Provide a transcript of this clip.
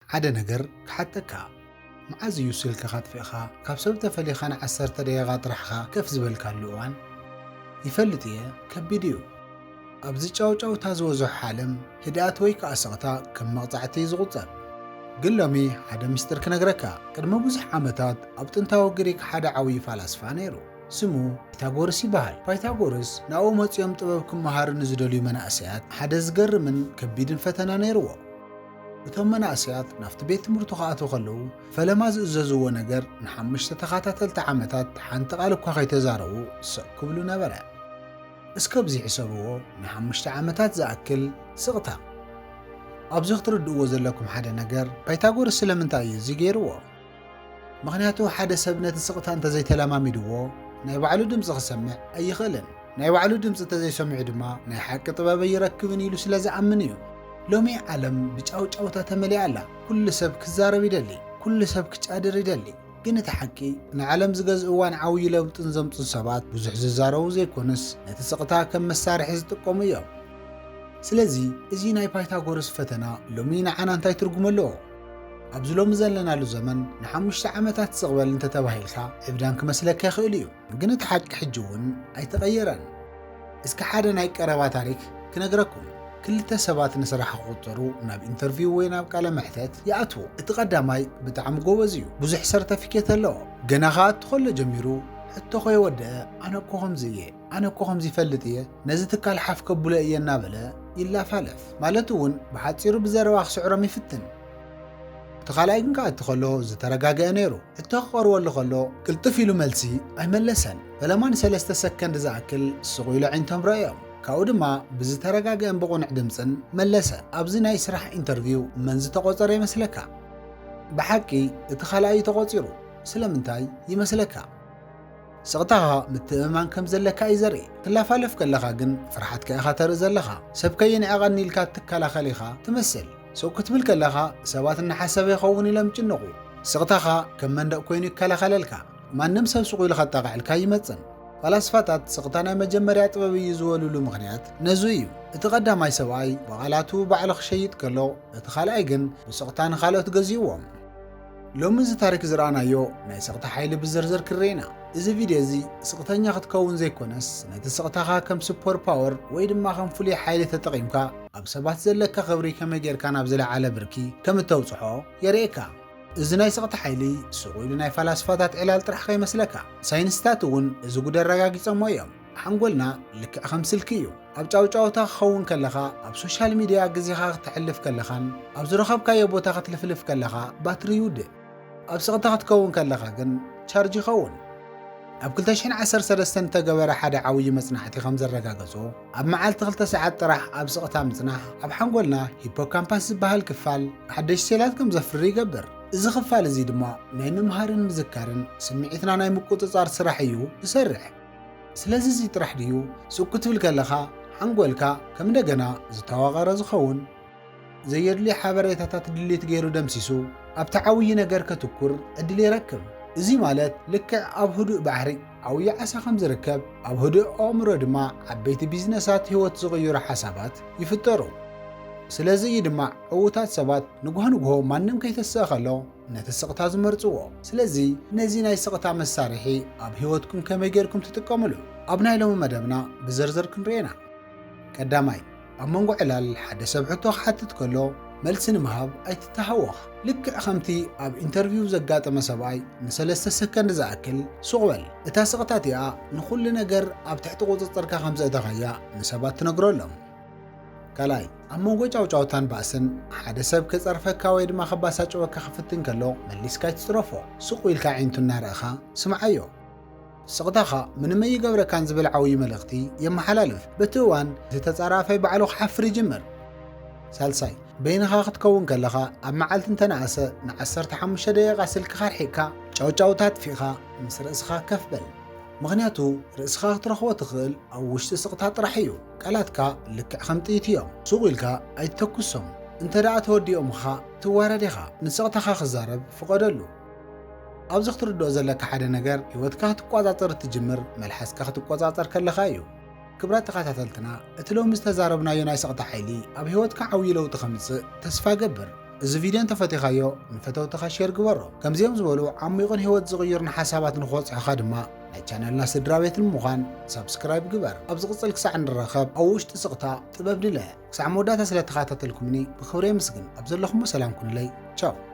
حدا نجر كحتكا معاز يوصل كخات فيخا كابسب تفلي خان عسرت دقيقات رحخا كيف زبل كاللوان يفلت إيه كبيديو أبزي تشاو تازوزو حالم هدات ويك أسغتا كم مقطعتي زغطر قلومي حدا مستر كنغركا كدما بزح عامتات أبتنتاو غريك حدا عوي فالاسفا نيرو سمو بايتاغورس يبهال بايتاغورس ناو مصيام طببكم مهار نزدلو مناسيات حدا زقر من كبيدن فتنا نيرو እቶም መናእስያት ናፍቲ ቤት ትምህርቱ ከኣትዉ ከለዉ ፈለማ ዝእዘዝዎ ነገር ንሓሙሽተ ተኸታተልቲ ዓመታት ሓንቲ ቃል እኳ ከይተዛረቡ ስቕ ክብሉ ነበረ እስከብዚ ሕሰብዎ ንሓሙሽተ ዓመታት ዝኣክል ስቕታ ኣብዚ ክትርድእዎ ዘለኩም ሓደ ነገር ባይታጎረስ ስለምንታይ እዩ እዚ ገይርዎ ምክንያቱ ሓደ ሰብ ነቲ ስቕታ እንተዘይተለማሚድዎ ናይ ባዕሉ ድምፂ ክሰምዕ ኣይኽእልን ናይ ባዕሉ ድምፂ እንተዘይሰሚዑ ድማ ናይ ሓቂ ጥበብ ይረክብን ኢሉ ስለዝኣምን እዩ لومي عالم بጫውጫውታ ተመሊኣ ኣላ ኩሉ ሰብ ክዛረብ ይደሊ ኩሉ ሰብ ክጫድር ይደሊ ግን እቲ ሓቂ ንዓለም ዝገዝእዋን ዓውይ ለውጥን ዘምፅኡ ሰባት ብዙሕ ዝዛረቡ ዘይኮነስ ነቲ ስቕታ ከም መሳርሒ ዝጥቀሙ እዮም ስለዚ እዚ ናይ ፓይታጎረስ ፈተና ሎሚ ንዓና እንታይ ትርጉም ኣለዎ ኣብዚ ሎሚ ዘለናሉ ዘመን ንሓሙሽተ ዓመታት ዝቕበል እንተተባሂልካ ዕብዳን ክመስለካ ይኽእል እዩ ግን እቲ ሓቂ ሕጂ እውን ኣይተቐየረን እስኪ ሓደ ናይ ቀረባ ታሪክ ክነግረኩም ክልተ ሰባት ንስራሕ ክቁጠሩ ናብ ኢንተርቪው ወይ ናብ ቃለ መሕተት ይኣትዉ እቲ ቀዳማይ ብጣዕሚ ጎበዝ እዩ ብዙሕ ሰርተፊኬት ኣለዎ ገና ከኣቱ ከሎ ጀሚሩ ሕቶ ከይወድአ ኣነ እኮ ከምዚ እየ ኣነ እኮ ከምዚ ይፈልጥ እየ ነዚ ትካል ሓፍ ከቡለ እየ እናበለ ይላፋለፍ ማለት እውን ብሓፂሩ ብዘረባ ክስዕሮም ይፍትን እቲ ካልኣይ ግን ከኣቱ ከሎ ዝተረጋግአ ነይሩ ሕቶ ክቐርበሉ ከሎ ቅልጥፍ ኢሉ መልሲ ኣይመለሰን ፈለማ ን3 ሰከንድ ዝኣክል ስቑ ኢሉ ዒንቶም ረአዮም ካብኡ ድማ ብዝተረጋግአን ብቑኑዕ ድምፅን መለሰ ኣብዚ ናይ ስራሕ ኢንተርቪው መን ዝተቆፀረ ይመስለካ ብሓቂ እቲ ካልኣይ ተቆፂሩ ስለምንታይ ይመስለካ ስቕታኻ ምትእምማን ከም ዘለካ እዩ ዘርኢ ክላፋለፍ ከለኻ ግን ፍርሓትካ ኢኻ ተርኢ ዘለኻ ሰብ ከየንዕቐኒ ኢልካ ትከላኸል ኢኻ ትመስል ሰው ክትብል ከለኻ ሰባት እናሓሰበ ይኸውን ኢሎም ይጭንቑ ስቕታኻ ከም መንደቕ ኮይኑ ይከላኸለልካ ማንም ሰብ ስቑ ኢሉ ከጣቕዕልካ ይመፅን ፈላስፋታት ስቕታ ናይ መጀመርያ ጥበብ እዩ ዝበልሉ ምኽንያት ነዙ እዩ እቲ ቀዳማይ ሰብኣይ በቓላቱ ባዕሉ ክሸይጥ ከሎ እቲ ካልኣይ ግን ብስቕታ ንኻልኦት ገዚእዎም ሎሚ እዚ ታሪክ ዝረኣናዮ ናይ ስቕታ ሓይሊ ብዝርዝር ክርኢና እዚ ቪድዮ እዚ ስቕተኛ ክትከውን ዘይኮነስ ነቲ ስቕታኻ ከም ሱፐር ፓወር ወይ ድማ ከም ፍሉይ ሓይሊ ተጠቒምካ ኣብ ሰባት ዘለካ ክብሪ ከመይ ጌርካ ናብ ዝለዓለ ብርኪ ከም እተውፅሖ የርእየካ እዚ ናይ ስቕታ ሓይሊ ስቑ ኢሉ ናይ ፈላስፋታት ዕላል ጥራሕ ከይመስለካ ሳይንስታት እውን እዚ ጉዳይ ረጋጊፆሞ እዮም ሓንጎልና ልክዕ ከም ስልኪ እዩ ኣብ ጫውጫውታ ክኸውን ከለኻ ኣብ ሶሻል ሚድያ ግዜኻ ክትሕልፍ ከለኻን ኣብ ዝረኸብካዮ ቦታ ክትልፍልፍ ከለኻ ባትሪ ይውድእ ኣብ ስቕታ ክትከውን ከለኻ ግን ቻርጅ ይኸውን ኣብ 2013 ተገበረ ሓደ ዓብዪ መጽናዕቲ ከም ዘረጋገጾ ኣብ መዓልቲ 2 ሰዓት ጥራሕ ኣብ ስቕታ ምጽናሕ ኣብ ሓንጎልና ሂፖካምፓስ ዝበሃል ክፋል ሓደሽቲ ሴላት ከም ዘፍሪ ይገብር እዚ ክፋል እዚ ድማ ናይ ምምሃርን ምዝካርን ስምዒትና ናይ ምቁፅጻር ስራሕ እዩ ዝሰርሕ ስለዚ እዚ ጥራሕ ድዩ ስቕ ክትብል ከለኻ ሓንጎልካ ከም እንደገና ዝተዋቐረ ዝኸውን ዘየድልዩ ሓበሬታታት ድሌት ገይሩ ደምሲሱ ኣብቲ ዓብዪ ነገር ከትኩር ዕድል ይረክብ እዚ ማለት ልክዕ ኣብ ህዱእ ባሕሪ ዓብዪ ዓሳ ከም ዝርከብ ኣብ ህዱእ ኣእምሮ ድማ ዓበይቲ ቢዝነሳት ህይወት ዝቕይሩ ሓሳባት ይፍጠሩ ስለዚ እዩ ድማ ዕዉታት ሰባት ንግሆ ማንም ከይተስእ ከሎ ነቲ ስቕታ ዝመርፅዎ ስለዚ ነዚ ናይ ስቕታ መሳርሒ ኣብ ህይወትኩም ከመይ ጌርኩም ትጥቀሙሉ ኣብ ናይ ሎሚ መደብና ብዝርዝር ክንርኢና ቀዳማይ ኣብ መንጎ ዕላል ሓደ ሰብ ሕቶ ክሓትት ከሎ መልሲ ንምሃብ ኣይትተሃወኽ ልክዕ ከምቲ ኣብ ኢንተርቪው ዘጋጠመ ሰብኣይ ን3 ሰከንድ ዝኣክል ስቕ በል እታ ስቕታ እቲኣ ንኹሉ ነገር ኣብ ትሕቲ ቁፅፅርካ ከም ዘእተኸያ ንሰባት ትነግረሎም ካልኣይ ኣብ መንጎ ጫውጫውታን ባእስን ሓደ ሰብ ከፀርፈካ ወይ ድማ ከባሳጭወካ ክፍትን ከሎ መሊስካ ይትፅረፎ ስቕ ኢልካ ዒንቱ እናርአኻ ስምዓዮ ስቕታኻ ምንም ኣይገብረካን ዝብል ዓብዪ መልእኽቲ የመሓላልፍ በቲ እዋን እቲ ተፃራፋይ ባዕሉ ክሓፍር ይጅምር ሳልሳይ በይንኻ ክትከውን ከለኻ ኣብ መዓልቲ እንተነኣሰ ን15 ደቂቓ ስልክኻ ርሒቕካ ጫውጫውታ ጥፊእኻ ምስ ርእስኻ ከፍ በል ምክንያቱ ርእስኻ ክትረኽቦ ትኽእል ኣብ ውሽጢ ስቕታ ጥራሕ እዩ ቃላትካ ልክዕ ከም ጥይት እዮም ስቕ ኢልካ ኣይትተኩሶም እንተ ደኣ ተወዲኦምኻ ትዋረድ ኢኻ ንስቕታኻ ክዛረብ ፍቐደሉ ኣብዚ ክትርድኦ ዘለካ ሓደ ነገር ህይወትካ ክትቆፃፀር እትጅምር መልሓስካ ክትቆፃፀር ከለኻ እዩ ክብራት ተኸታተልትና እቲ ሎሚ ዝተዛረብናዮ ናይ ስቕታ ሓይሊ ኣብ ህይወትካ ዓብዪ ለውጢ ከምፅእ ተስፋ ገብር እዚ ቪድዮ እንተፈቲኻዮ ንፈተውትኻ ሼር ግበሮ። ከምዚኦም ዝበሉ ዓሚቑን ህይወት ዝቕይሩን ሓሳባት ንኽበፅሑኻ ድማ ናይ ቻነልና ስድራ ቤት ንምዃን ሰብስክራይብ ግበር። ኣብ ዝቕፅል ክሳዕ ንረኸብ ኣብ ውሽጢ ስቕታ ጥበብ ድለ ክሳዕ መወዳእታ ስለ ተኸታተልኩምኒ ብኽብሪ የመስግን። ኣብ ዘለኹም ሰላም ኩንለይ ቻው።